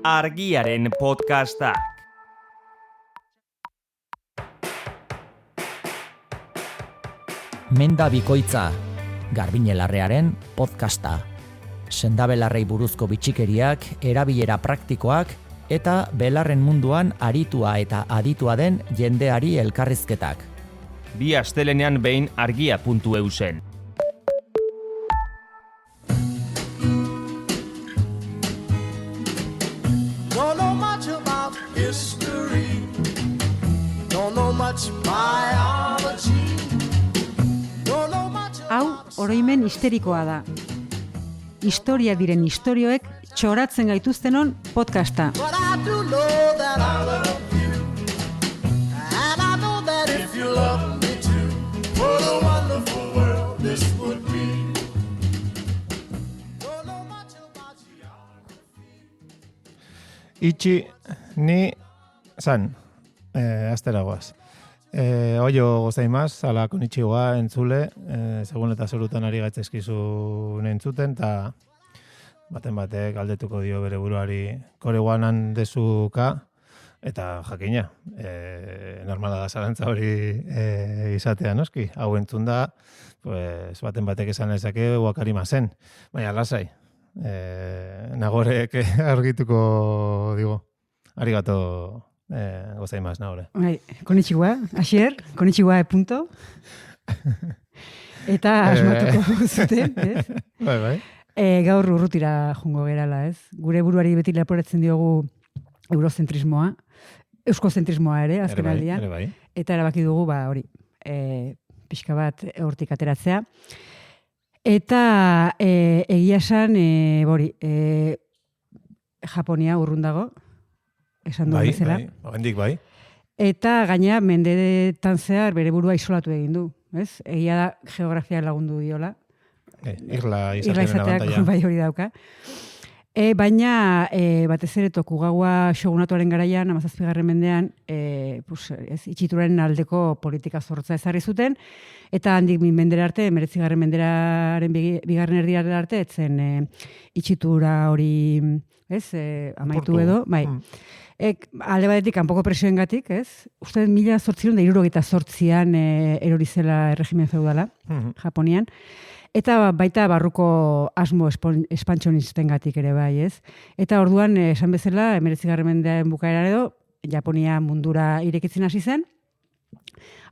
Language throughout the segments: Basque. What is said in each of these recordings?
Argiaren podcastak. Menda bikoitza, Garbiñelarrearen podcasta. Sendabelarrei buruzko bitxikeriak, erabilera praktikoak eta belarren munduan aritua eta aditua den jendeari elkarrizketak. Bi astelenean behin argia.eu zen. Don't know much about history. Don't know much biology. Don't know much. Hau oroimen histerikoa da. Historia diren istorioek txoratzen gaituztenon podcasta. But I do know that I love you. And I know that if you love me too, what a wonderful world this would be. Don't know much about geography. Itxi ni san, asteragoaz. Oio gozaimaz, ala konitxigoa entzule, segun eta zorutan ari gaitzezkizu entzuten, eta baten batek galdetuko dio bere buruari kore guanan dezuka, eta jakina, normala da zalantza hori izatea, noski? Hau entzun da, pues, baten batek esan lezake uakarima zen, baina lasai, nagorek argituko digo, arigato. Gozaimaz, nahore. Konnichiwa, Asier, konnichiwa punto. Eta asmatuko zuten, ez? Bai. Gaur urrutira jungo gerala, ez? Gure buruari beti leporatzen diogu eurozentrismoa, euskozentrismoa ere, azken aldian. Ere bai. Eta erabaki dugu, hori, pixka bat hortik ateratzea. Eta egia esan, Japonia urrun dago, esan duen bezala. Hendik bai. Eta gaina mendeetan zehar bere burua isolatu egin du, ez? Egia da geografia lagundu diola. Irla izateak abantaila. bai hori dauka. Baina batez ere Tokugawa shogunatuaren garaian, 17. mendean, itxituraren aldeko politika zorrotza ezarri zuten, eta handik mendera arte, 19. menderaren bigarren erdiaren arte, etzen itxitura hori, amaitu edo, bai. Alde batetik, kanpoko presioengatik, ez? Uste 1878an erori zela erregimen feudala, Japonian. Eta baita barruko asmo espantsionistengatik ere bai, ez? Eta orduan, esan bezala, 19. mendean bukaeran edo, Japonia mundura irekitzen hasi zen.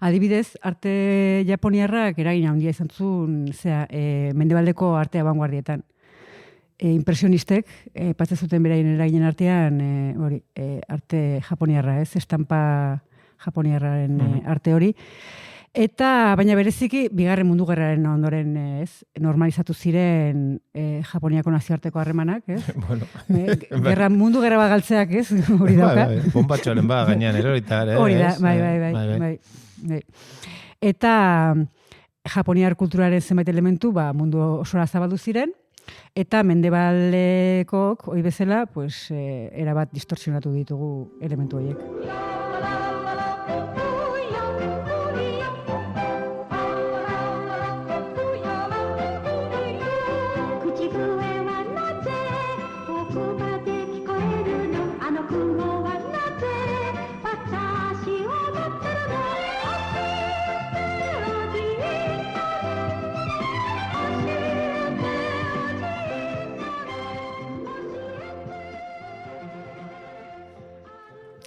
Adibidez, arte japoniarrak eragin handia izan zuen, mendebaldeko arte abanguardietan. Impresionistek, patze zuten beraien eraginen artean, arte japoniarra, ez? Estampa japoniarraren arte hori. Eta, baina bereziki, bigarren mundu gerraren ondoren, normalizatu ziren Japoniako nazioarteko harremanak, ez? Bueno. Mundu gerra bat galtzeak, ez? Hori dauka. Bombatxoren gainean eroritar, ez? Hori da, bai. Eta japoniar kulturaren zenbait elementu, mundu osora zabaldu ziren, eta mendebaldekok, hori bezala, erabat distorsionatu ditugu elementu horiek.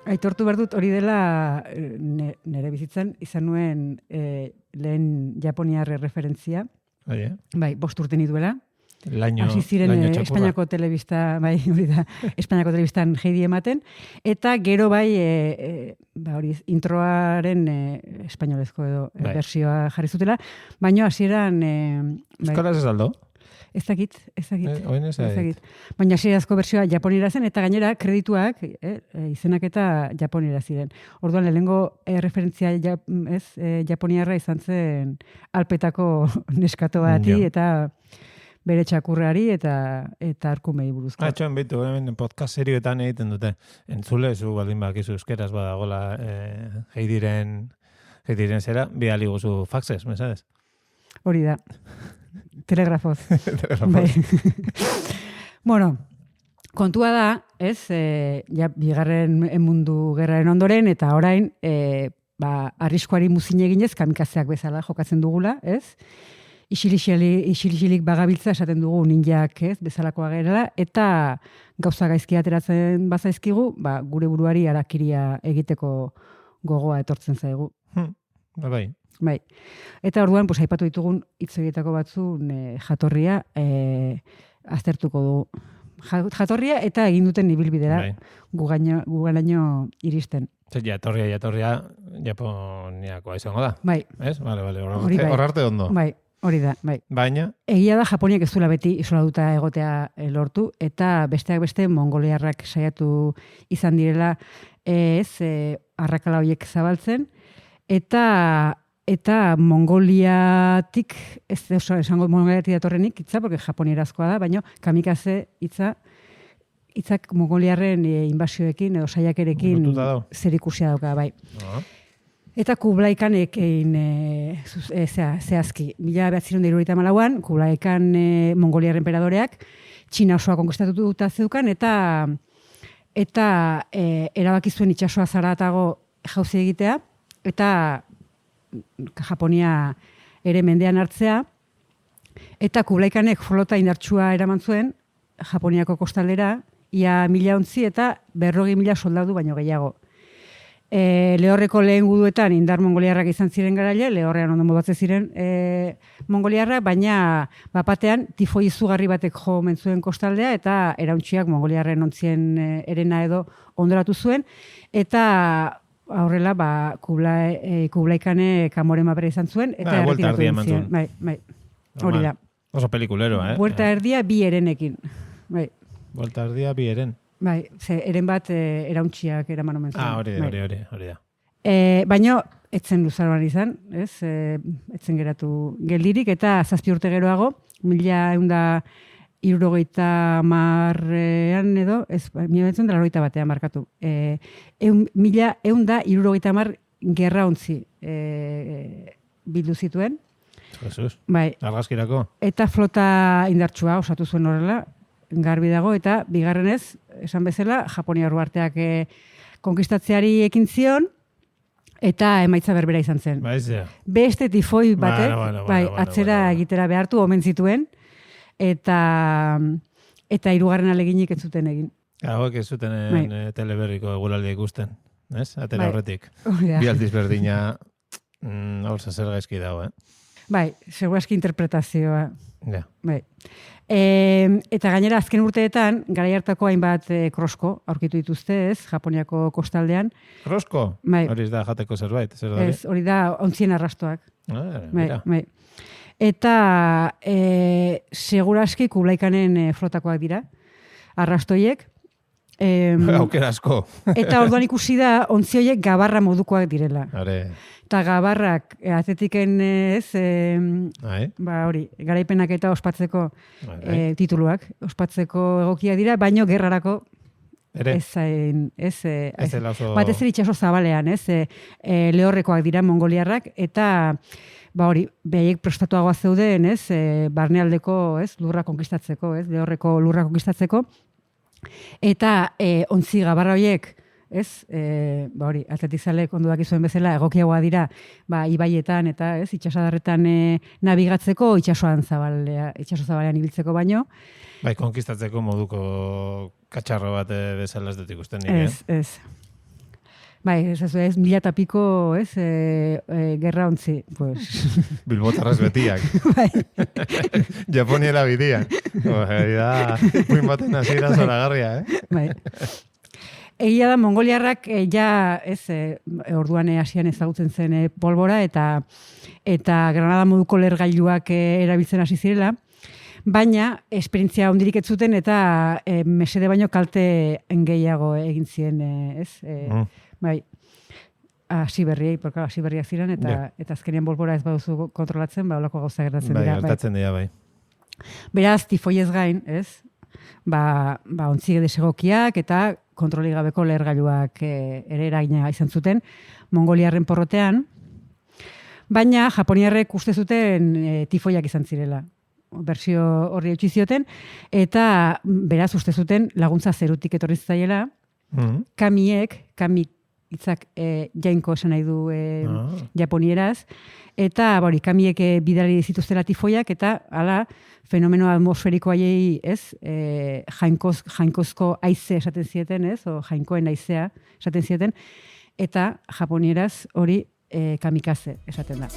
Aitortu behar dut hori dela nire bizitzan izan nuen lehen japoniar referentzia. Bai, 5 urte nituela. Hasi ziren Espainiako telebista, bai, hori da, Espainiako telebistan Heidi ematen, eta gero bai, hori introaren espainolezko edo versioa jarri zutela, baina hasieran Euskaraz ez aldo? Ez dakit. Baina hasierazko versioa japonera zen, eta gainera kredituak, izenak eta japonera ziren. Orduan lehenengo referentzia japoniarra izan zen Alpetako neskato bati, eta bere txakurrari eta arkumei buruzko. Txoen bitu, podcast serioetan egiten dute. Entzule, zu baldin bakizu euskeraz badagola Heidiren zera, bidali guzu faxes, mesades? Hori da. Telegrafoz. Bai. Bueno, Kontua da, ez, ja, bigarren mundu gerraren ondoren, eta orain, arriskuari muzin eginez, kamikazeak bezala jokatzen dugula, ez? Isilixilik bagabiltza esaten dugu ninjak, ez, bezalakoa gerela, eta gauza gaizki ateratzen bazaizkigu, gure buruari arakiria egiteko gogoa etortzen zaigu. Bai. Bai. Eta orduan, aipatu ditugun hitz horietako batzun jatorria aztertuko dugu. Jatorria eta egin duten ibilbidera guganaino iristen. Jatorria Japoniakoa izango da. Bai. Ez? Vale, horrarte ondo. Bai, hori da, bai. Baina? Egia da Japoniak ez duela beti isoladuta egotea lortu, eta besteak beste mongoliarrak saiatu izan direla arrakala horiek zabaltzen, eta Mongoliatik, ez esango Mongoliatik datorrenik hitza, porque japonierazkoa da, baina kamikaze hitzak mongoliarren inbasioekin edo saiakerekin zerikusia dauka, bai. Eta Kublai Khanekin zehazki. 1974an, Kublai Khan mongoliarren enperadoreak Txina osoa konkistatuta zeukan, eta erabaki zuen itsasoa zaratago jauzi egitea, eta Japonia ere mendean hartzea, eta Kublai Khanek flota indartsua eraman zuen Japoniako kostaldera, ia 1000 ontzi eta 40.000 soldadu baino gehiago. Lehorreko lehen guduetan indar mongoliarrak izan ziren garaile, lehorrean ondo modatzen ziren mongoliarrak, baina bapatean tifoi izugarri batek jo mentzuen kostaldea, eta erauntxiak mongoliarren ontzien erena edo ondoratu zuen, eta aurrela Kublai Khanek Amore Mabere izan zuen, eta erretiratu egin zuen. Bai, hori da. Oso pelikulero, Buelta erdia bi erenekin. Bai. Buelta erdia bi eren. Bai, eren bat erauntxiak eraman omen zuen. Hori da. Baina, etzen luzaroan izan, ez? Etzen geratu geldirik, eta 7 urte geroago, 1970an edo, ez, 1980 markatu. 1970 gerra ontzi bildu zituen. Jesus, bai. Argazkirako. Eta flota indartsua osatu zuen horrela, garbi dago, eta bigarrenez, esan bezala, Japonia arteak konkistatzeari ekin zion, eta emaitza berbera izan zen. Beste tifoi batek, atzera egitera behartu omen zituen, eta hirugarren aleginik ez zuten egin. Hauek ez zuten teleberriko eguraldia ikusten, ez? Atera horretik. Bi aldiz berdina, hor zer gaizki dago, Bai, segurazki interpretazioa. Ja. Bai. Eta gainera azken urteetan, garai hartako hainbat krosko aurkitu dituzte, ez, Japoniako kostaldean. Krosko? Bai. Hori da jateko zerbait, zer da? Ez, hori da ontzien arrastoak. Bai. Eta segurazki Kublai Khanen flotakoak dira, arrastoiek. Aukera asko. Eta orduan ikusi da ontzi horiek gabarra modukoak direla. Eta gabarrak atetiken ez, hori, garaipenak eta ospatzeko tituluak, ospatzeko egokia dira, baino gerrarako batez ere itxaso zabalean, lehorrekoak dira mongoliarrak, eta hori, behaiek prestatuagoa zeuden, barnealdeko lurra konkistatzeko, lehorreko lurra konkistatzeko, eta ontzi gabarra horiek, hori, atletizalek ondo dakizuen bezala, egokiagoa dira, ibaietan eta itxasadarretan nabigatzeko, itxaso zabalean ibiltzeko baino. Bai, konkistatzeko moduko katxarro bat bezala ez dut ikusten nire. Ez. Bai, ez 1000 eta piko, gerra ontzi. Bilbotarras betiak. Bai. Japoniela bidian. Puin baten hasiera zoragarria, Bai. Egia da, mongoliarrak orduan hasian ezagutzen zen polbora eta Granada moduko lergailuak erabiltzen hasi zirela, baina esperientzia hondirik ez zuten eta mesede baino kalte gehiago egin zien, bai, hasi berriak ziren eta azkenean polbora ez baduzu kontrolatzen, holako gauza gertatzen dira. Bai, gertatzen dira, bai. Beraz, tifoiez gain, ontzi desegokiak eta kontroli gabeko lehergailuak ere eragina izan zuten mongoliarren porrotean, baina japoniarrek uste zuten tifoiak izan zirela. bertsio horri eutsi zioten, eta beraz uste zuten laguntza zerutik etorri zaiela, kamiek hitzak jainko esan nahi du japonieraz, eta kamiek bidali zituztela tifoiak, eta hala fenomeno atmosferiko haiei, ez, jainkozko haize esaten zieten, ez, o jainkoen haizea esaten zieten, eta japonieraz hori kamikaze esaten da.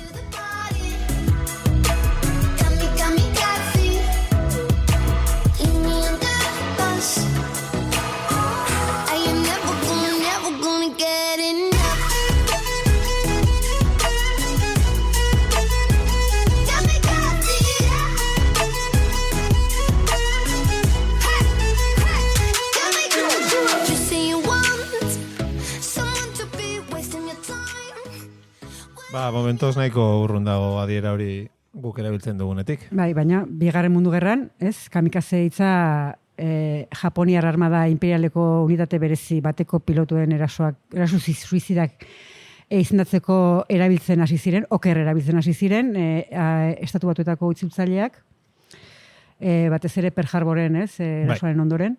Momentoz nahiko urrun dago adiera hori guk erabiltzen dugunetik. Bai, baina Bigarren Mundu Gerran, ez, kamikaze hitza Japoniar armada imperialeko unitate berezi bateko pilotuen eraso suizidak izendatzeko erabiltzen hasi ziren, erabiltzen hasi ziren, Estatu Batuetako itzultzaileak, batez ere Pearl Harboren, ez, erasoaren ondoren.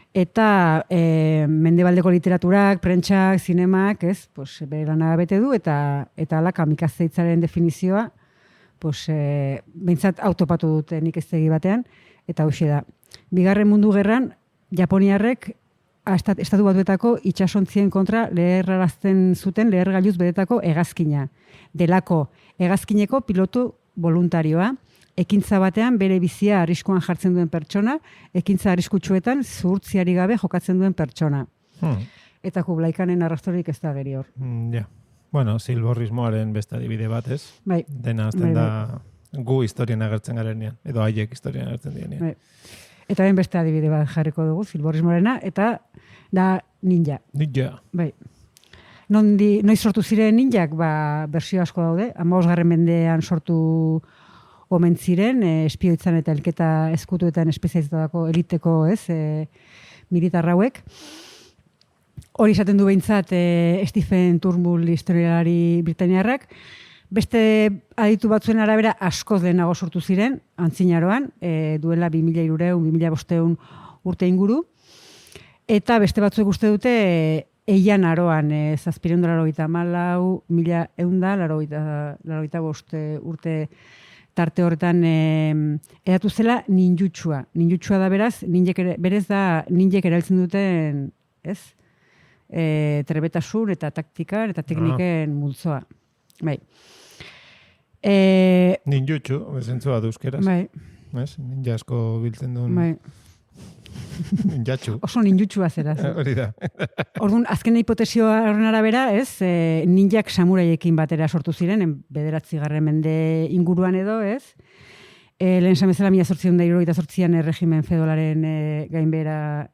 Eta mendebaldeko literaturak, prentsak, zinemak, ez, bere lana bete du, eta ala kamikaze hitzaren definizioa, behintzat autopatu dute nik eztegi batean, eta hoxe da. Bigarren Mundu Gerran, Japoniarrek Estatu Batuetako itsasontzien kontra leherrarazten zuten lehergailuz betetako hegazkina. Delako hegazkineko pilotu voluntarioa, ekintza batean bere bizia arriskuan jartzen duen pertsona, ekintza arriskutsuetan zuhurtziari gabe jokatzen duen pertsona. Eta Kublaikanen arrastorik ez da geri hor. Ja. Bueno, silborrismoaren beste adibide bat, ez? Bai. Dena azten da gu historian agertzen garenean, edo haiek historian agertzen dienean. Bai. Eta ben beste adibide bat jarriko dugu, silborrismoarena, eta da ninja. Ninja. Bai. Noiz sortu ziren ninjak, bersio asko daude, 15. mendean sortu omen ziren, espioitzan eta elketa eskutuetan espezializatutako eliteko, ez, militar hauek. Hori esaten du behintzat Stephen Turnbull historialari britaniarrak. Beste aditu batzuen arabera askoz lehenago sortu ziren, antzinaroan, duela 2300-2500 urte inguru. Eta beste batzuek uste dute Eian aroan, 1784, 1185 urte tarte horretan edatu zela ninjutsua. Ninjutsua da beraz, berez da ninjek erabiltzen duten, ez? Trebetasun eta taktikan eta tekniken multzoa. Bai. Ninjutsu, bezentzua duzkeraz. Bai. Ez? Ninja asko biltzen duen. Bai. Ninjatsu. Oso ninjutsua zera. Hori da. Orduan, azken hipotesioa horren arabera, ez, ninjak samuraiekin batera sortu ziren, 9. mende inguruan edo, ez? Lehen esan bezala 1878an erregimen feudalaren gainbehera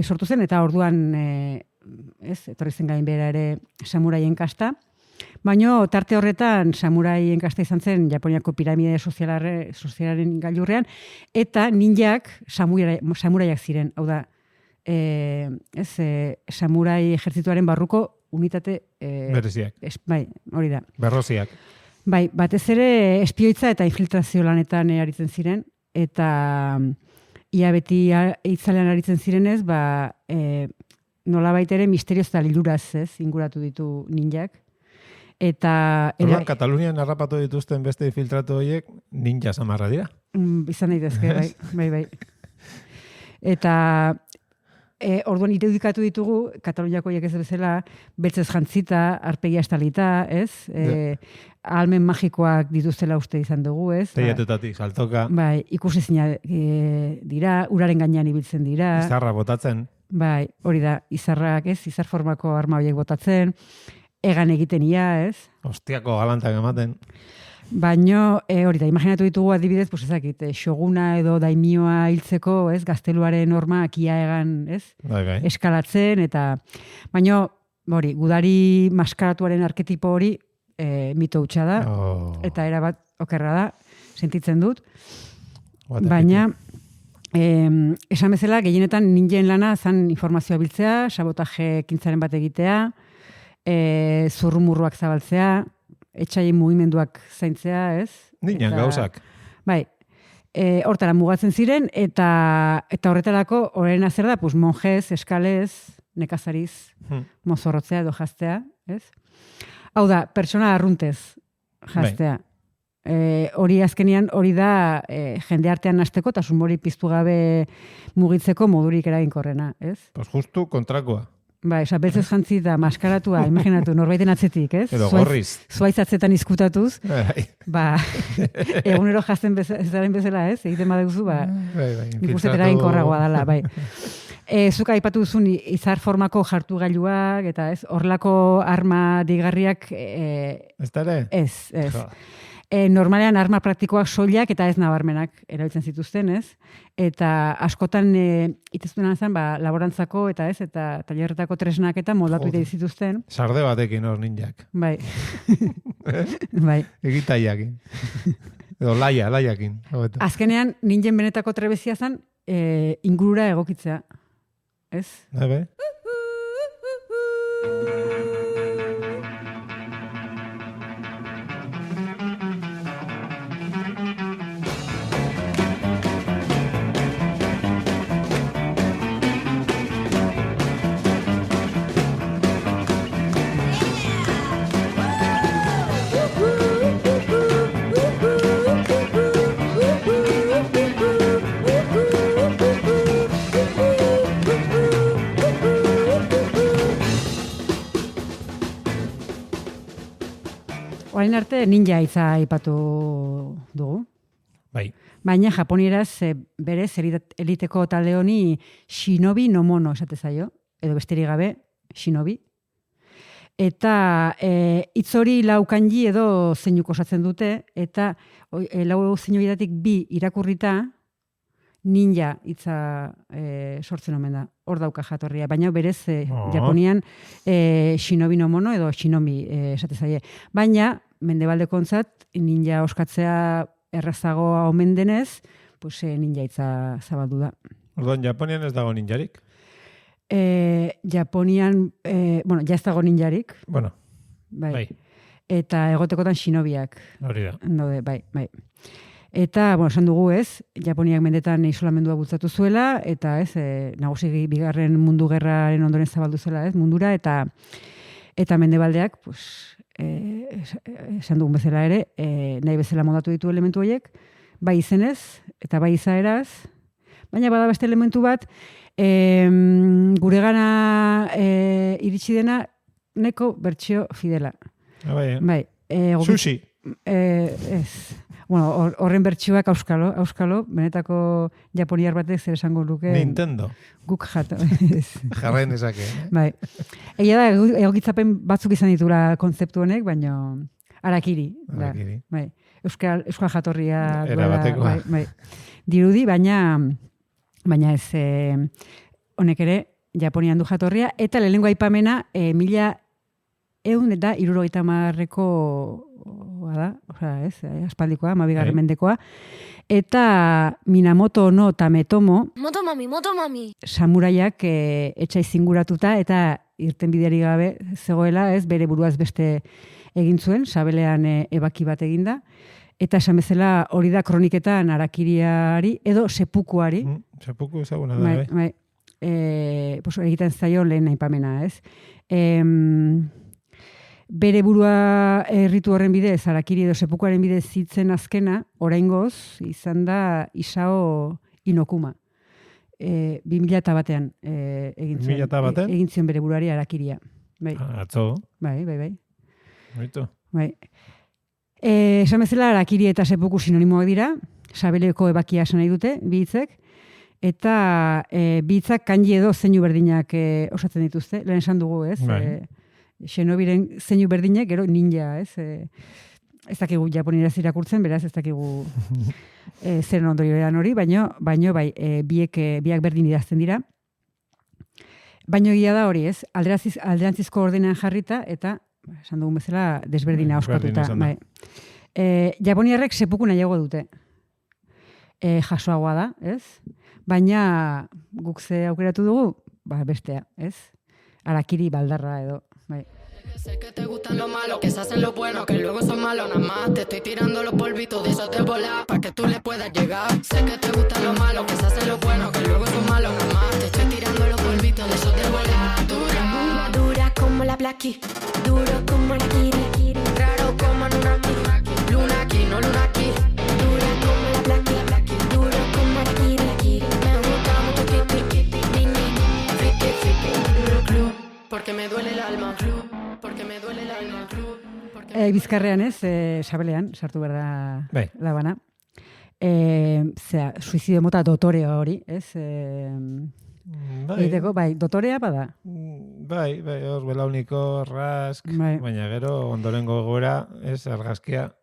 sortu zen, eta orduan, ez, etorri zen gainbehera ere samuraien kasta. Baina tarte horretan samuraien kasta izan zen Japoniako piramide sozialaren gailurrean, eta ninjak samuraiak ziren. Hau da, samurai ejertzituaren barruko unitate... Bereziak. Bai, hori da. Berroziak. Bai, batez ere espioitza eta infiltrazio lanetan aritzen ziren, eta ia beti itzalean aritzen zirenez, nolabait ere misterioz eta liluraz, ez, inguratu ditu ninjak. Eta... Orduan, Katalunian harrapatu dituzten beste infiltratu horiek ninja samarra dira. Izan daitezke, bai. Eta orduan irudikatu ditugu, Kataluniako horiek ez bezala, beltzez jantzita, arpegia estalita, ez? Ahalmen magikoak dituztela uste izan dugu, ez? Teiatutatik, saltoka. Bai, ikusezina dira, uraren gainean ibiltzen dira. Izarra botatzen. Bai, hori da, izarrak, ez? Izar formako arma horiek botatzen. Egan egiten ia, ez? Ostiako galantak ematen. Baina, hori da, imaginatu ditugu adibidez, ezakit, xoguna edo daimioa hiltzeko, ez? Gazteluaren normak ia egan, ez? Bai. Eskalatzen, eta... Baina, hori, gudari maskaratuaren arketipo hori mito hutsa da, eta erabat okerra da, sentitzen dut. Baina, esan bezala, gehienetan ninjen lana zan informazioa biltzea, sabotaje kintzaren bat egitea, zurrumurruak zabaltzea, etxaien mugimenduak zaintzea, ez? Ninan gauzak. Bai, hortara mugatzen ziren, eta horretarako horrena zer da, pues, monjez, eskalez, nekazariz, mozorrotzea edo jaztea, ez? Hau da, pertsona arruntez jaztea. Hori azkenian, hori da jende artean hasteko eta sumori piztu gabe mugitzeko modurik eraginkorrena, ez? Pues justu kontrakoa. Bai, beltzez jantzi da maskaratua, imaginatu, norbaiten atzetik, ez? Edo gorriz. Zuaiz atzetan izkutatuz, Bai. egunero jazten bezaren bezala, ez? Egiten baduzu, Bai, nik uste eraginkorragoa dela, bai. Zuka aipatu duzun izar formako jartu gailuak, eta ez, horrelako arma digarriak... Ez da ere? Ez. Normalean arma praktikoak soilak eta ez nabarmenak erabiltzen zituzten, ez? Eta askotan iteztuen zen, laborantzako eta ez, eta tailerretako tresnak eta moldatu ite zituzten. Sarde batekin hor ninjak. Bai. Bai. Egitaiakin. Edo laiakin. Azkenean, ninjen benetako trebezia zen, ingurura egokitzea. Ez? Ebe? Orain arte ninja hitza aipatu dugu. Bai. Baina japonieraz berez eliteko talde honi shinobi no mono esate zaio, edo besterik gabe shinobi. Eta hitz hori lau kanji edo zeinuko osatzen dute, eta lau zeinuetatik 2 irakurrita ninja hitza sortzen omen da. Hor dauka jatorria, baina berez Japonian shinobi no mono edo shinobi esate zaie. Baina mendebaldekontzat ninja oskatzea errazagoa omen denez, pues ninja hitza zabaldu da. Orduan, Japonian ez dago ninjarik? Japonian, ja ez dago ninjarik. Bueno, bai. Eta egotekotan shinobiak. Hori da. Daude, bai. Eta, esan dugu ez, Japoniak mendetan isolamendua bultzatu zuela, eta ez, nagusi bigarren mundu gerraren ondoren zabaldu zela, ez, mundura, eta mendebaldeak, pues, esan dugun bezala ere, nahi bezala modatu ditu elementu horiek, bai izenez, eta bai izaeraz, baina bada beste elementu bat, guregana iritsi dena, neko bertsio fidela. Bai. Sushi. Ez. Bueno, horren bertsioak auskalo, benetako japoniar batek zer esango luke. Nintendo. Guk jato. Jarrain ezake. Bai. Egia da, egokitzapen batzuk izan ditura kontzeptu honek, baina harakiri. Bai. Euskal jatorria. Erabatekoa. Bai. Dirudi, baina ez honek ere Japonian du jatorria, eta lehenengo aipamena 1170ko da, aspaldikoa, 12. mendekoa, eta Minamoto no Tametomo Motomami samuraiak etxai zinguratuta eta irtenbideari gabe zegoela, ez bere buruaz beste egin zuen, sabelean ebaki bat eginda, eta esan bezala hori da kroniketan harakiriari edo sepukuari. Sepuku ezaguna da, bai. Egiten zaion lehen aipamena, ez? Bere burua erritu horren bidez, harakiri edo sepukuaren bidez zitzen azkena, oraingoz, izan da Isao Inokuma. 2001 egin zuen. 2001? Egin zion bere buruari harakiria. Bai. Atzo. Bai. Moito. Bai. Esan bezala, harakiri eta sepuku sinonimoak dira, sabeleko ebakia esan nahi dute, bi hitzek, eta bi hitzak kanji edo zeinu berdinak osatzen dituzte. Lehen esan dugu, ez? Bai. Shinobiren zeinu berdinak, gero ninja, ez? Ez dakigu japonieraz irakurtzen, beraz ez dakigu zeren ondorioan hori, baino bai, biak berdin idazten dira. Baino egia da hori, ez? Alderantzizko ordenean jarrita, eta, esan dugun bezala, desberdina oskatuta. Bai. Japoniarrek sepuku nahiago dute. Jasoagoa da, ez? Baina guk ze aukeratu dugu, bestea, ez? Harakiri baldarra edo, bai. Sé que te gustan lo malo, que se hacen lo bueno, que luego son malos nada más. Te estoy tirando los polvitos de esos de volar, pa' que tú le puedas llegar. Sé que te gustan lo malo, que se hacen lo bueno, que luego son malos nada más. Te estoy tirando los polvitos de esos de volar. Dura, Dura como la Blackie, duro como la Kiri. raro como Nunaki. Luna aquí, no luna aquí. Dura como la Blackie, duro como la Kiri. Me gusta mucho Kitty, Friki, Club, porque me duele el alma. Porque me duele el alma. Bizkarrean ez, sabelean, sartu behar da Bai. labana. Suizidio mota dotorea hori, ez? Egiteko, bai, dotorea bada. Bai, hor belauniko, rask, Bai. baina gero ondorengo goera, ez, argazkia.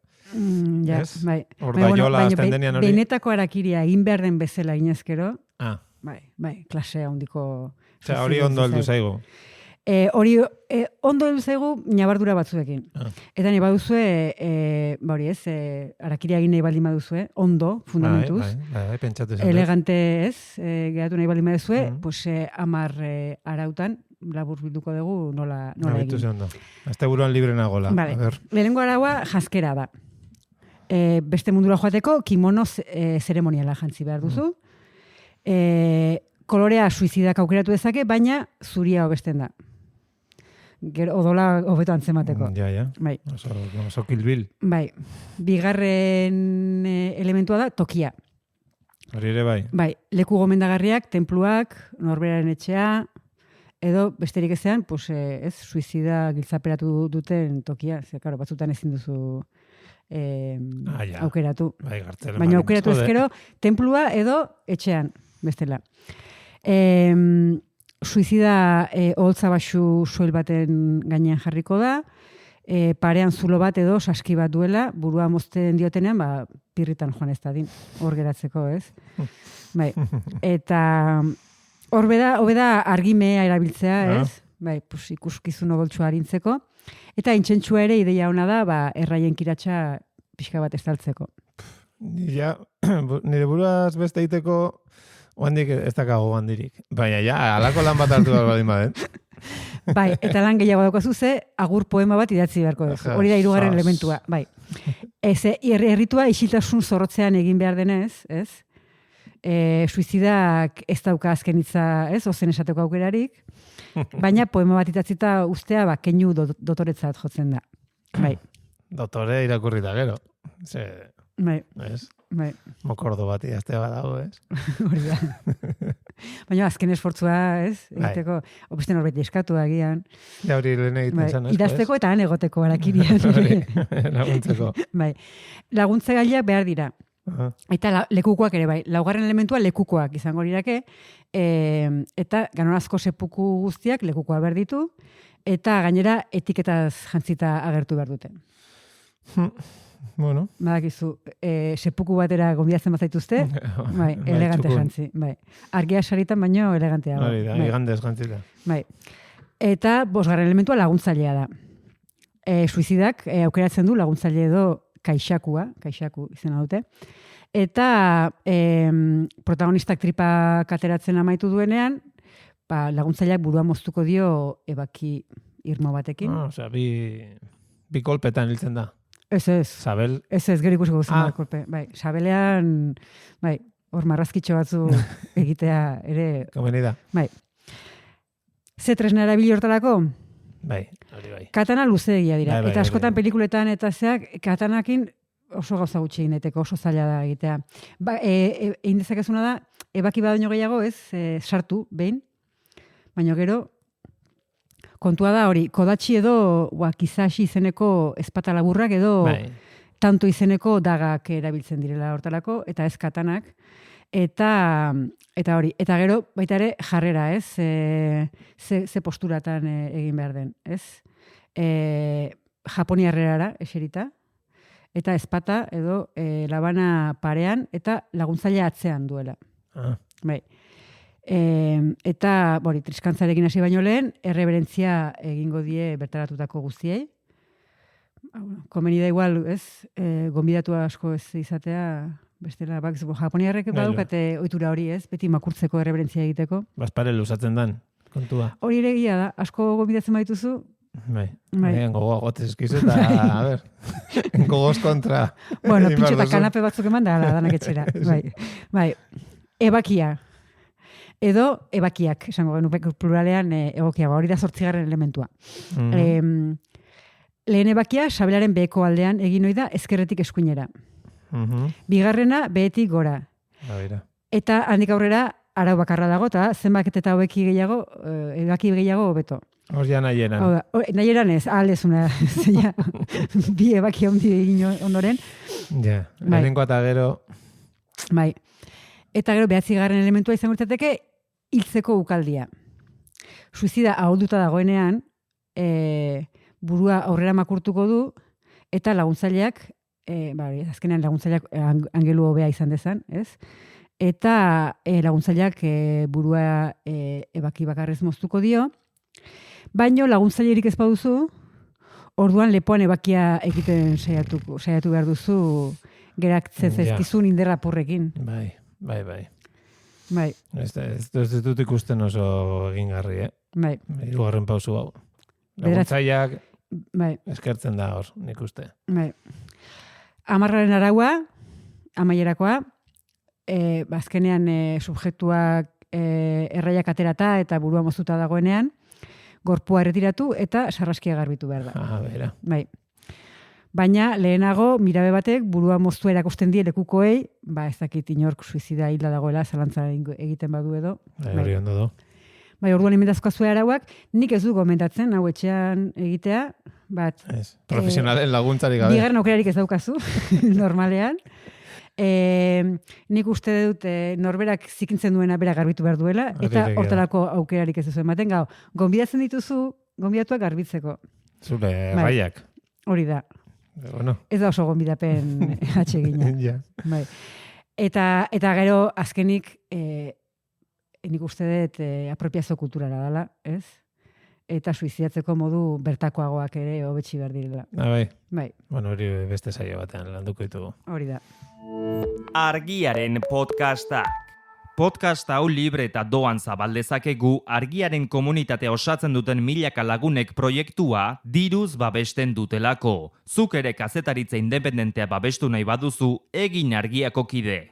Ja, Ez? bai. Hor Baina, da jola baina hasten denean hori. Benetako arakiria egin behar den bezala inezkero, Ah, bai, klasea handiko. osea, hori ondo heldu zaigu. Hori ondo heldu zaigu nabardura batzuekin. Ah. Eta nahi baduzue, hori ez, arakiria egin nahi baldin baduzue, ondo, fundamentuz. Bai, pentsatu zen. Elegante ez, geratu nahi baldin baduzue, Mhm. pues 10 arautan labur bilduko dugu nola Nabitu egin. zen ondo. Azte buruan libre nagola. Vale. A ber. Lehenengo araua janskera da. Beste mundura joateko kimono zeremoniala jantzi behar duzu. Kolorea suizidak aukeratu dezake, baina zuria hobesten da. Gero odola hobeto antzemateko. Ja. Bai. Oso kilbil. Bai. Bigarren elementua da tokia. Hori ere bai. Bai, leku gomendagarriak, tenpluak, norberaren etxea, edo besterik ezean, pues, ez, suizida giltzaperatu duten tokia. Ze, claro, batzutan ezin duzu Ja. aukeratu. Bai, gartzela. Baina aukeratu ezkero, tenplua edo etxean, bestela. Suizida oholtza baxu soil baten gainean jarriko da, parean zulo bat edo saski bat duela, burua mozten diotenean, pirritan joan ez dadin, hor geratzeko, ez? Bai, eta hobeda argimea erabiltzea, ez? Bai, pues, ikuskizun odoltsua arintzeko. Eta intsentsua ere ideia ona da, erraien kiratsa pixka bat estaltzeko. Ja, nire buruaz beste egiteko oandik ez dakago handirik. Baina ja, alako lan bat hartu behar badin baden. Bai, eta lan gehiago daukazu ze, agur poema bat idatzi beharko duzu. Hori da hirugarren elementua, bai. Erritua isiltasun zorrotzean egin behar denez, ez? Suizidak ez dauka azken hitza, ez? Ozen esateko aukerarik. Baina poema bat idatzita ustea, keinu dotoretzat jotzen da. Bai. Dotore irakurri da gero. Bai. Ez? Bai. Mokordo bat idazte badago, ez? Hori da. Baina azken esfortzua, ez? Egiteko, beste norbait eskatu agian. Ja, hori lehen egiten zen, ez? Idazteko eta han egoteko arakirian. Laguntzeko. Bai. Laguntza gaiak behar dira. Eta lekukoak ere bai. Laugarren elementua lekukoak izango lirake. Eta ganorazko sepuku guztiak lekukoa behar ditu. Eta gainera etiketaz jantzita agertu behar dute. Bueno. Badakizu, sepuku batera gonbidatzen bazaituzte, bai, elegante jantzi. Bai. Argia saritan baino elegantea. Hori da, igandez jantzita. Bai. Eta 5. elementua laguntzailea da. Suizidak aukeratzen du laguntzaile edo kaixaku izena dute. Eta protagonistak tripa kateratzen amaitu duenean, laguntzaileak burua moztuko dio ebaki irmo batekin. Osea, bi kolpetan hiltzen da. Ez. Sabel. Ez, gero ikusiko guzen kolpe. Bai, sabelean, bai, hor marrazkitxo batzu egitea ere. Komeni da. Bai. Ze tresna erabili hortarako? Bai, hori bai. Katana luzeegia dira. Bai, eta askotan hori. pelikuletan eta zeak, katanakin oso gauza gutxi egiteko, oso zaila da egitea. Egin dezakezuna da, ebaki badaino gehiago ez, sartu, behin, baina gero, kontua da hori, kodatxi edo wakizashi izeneko ezpata laburrak edo tanto izeneko dagak erabiltzen direla hortarako, eta ez katanak. Eta hori, eta gero baita ere jarrera, ez? Ze posturatan egin behar den, ez? Japoniarrerara eserita, eta ezpata edo labana parean, eta laguntzaile atzean duela. Bai. Eta, triskantzarekin hasi baino lehen, erreberentzia egingo die bertaratutako guztiei. Komeni da igual, ez? Gonbidatu asko ez izatea, bestela, japoniarrek badukate ohitura hori, ez? Beti makurtzeko erreberentzia egiteko. Bazpare luzatzen dan, kontua. Hori ere egia da, asko gonbidatzen badituzu, Bai. Bai. Gogoa gotez eskizu eta, a ber, gogoz kontra. Bueno, egin behar pitxo eta duzu. kanape batzuk eman da, danak etxera. Bai. Ebakia. Edo ebakiak, esango genuke pluralean egokiago. Hori da 8. elementua. Lehen ebakia, sabelaren beheko aldean egin ohi da ezkerretik eskuinera. Bigarrena, behetik gora. Eta handik aurrera, arau bakarra dago, eta zenbaket eta ebaki gehiago hobeto. Hor ja nahi eran. Nahi eran ez, aldezuna. Bi ebaki handi egin ondoren. Ja, lehenengo eta gero... Bai. Eta gero 9. elementua izango litzateke hiltzeko ukaldia. Suizida ahulduta dagoenean, burua aurrera makurtuko du, eta laguntzaileak, azkenean laguntzaileak angelu hobea izan dezan, ez? Eta laguntzaileak burua ebaki bakarrez moztuko dio, baino laguntzailerik ez baduzu, orduan lepoan ebakia egiten saiatu behar duzu geratzen zaizkizun inderra porrekin. Bai. Ez Bai. dut ikusten oso egingarri, Bai. 3. pausu hau. Laguntzaileak Bai. eskertzen da hor, nik uste. Bai. 10. araua, amaierakoa, azkenean subjektuak erraiak aterata eta burua moztuta dagoenean, gorpua erretiratu eta sarraskia garbitu behar da. Bera. Bai. Baina lehenago mirabe batek burua moztua erakusten die lekukoei, ez dakit inork suizida hilda dagoela, zalantza egiten badu edo. Hori ondo do. Bai, orduan emendazkoa zuen arauak, nik ez du gomendatzen, hau etxean egitea, bat... Profesionalen laguntzari gabe. Bigarren aukerarik ez daukazu, normalean. Nik uste dut norberak zikintzen duena bera garbitu behar duela, eta hortelako aukerarik ez duzu ematen, gonbidatzen dituzu, gonbidatuak garbitzeko. Zure erraiak. Hori da. Bueno. Ez da oso gonbidapen atsegina. Ja. Bai. Eta gero azkenik nik uste dut apropiazio kulturala dela, ez? Eta suizidatzeko modu bertakoagoak ere hobetsi behar direla. Bai. Bueno, hori beste saio batean landuko ditugu. Hori da. Argiaren podcastak. Podcast hau libre eta doan zabaldezakegu Argiaren komunitatea osatzen duten milaka lagunek proiektua diruz babesten dutelako. Zuk ere kazetaritza independentea babestu nahi baduzu, egin Argiako kide.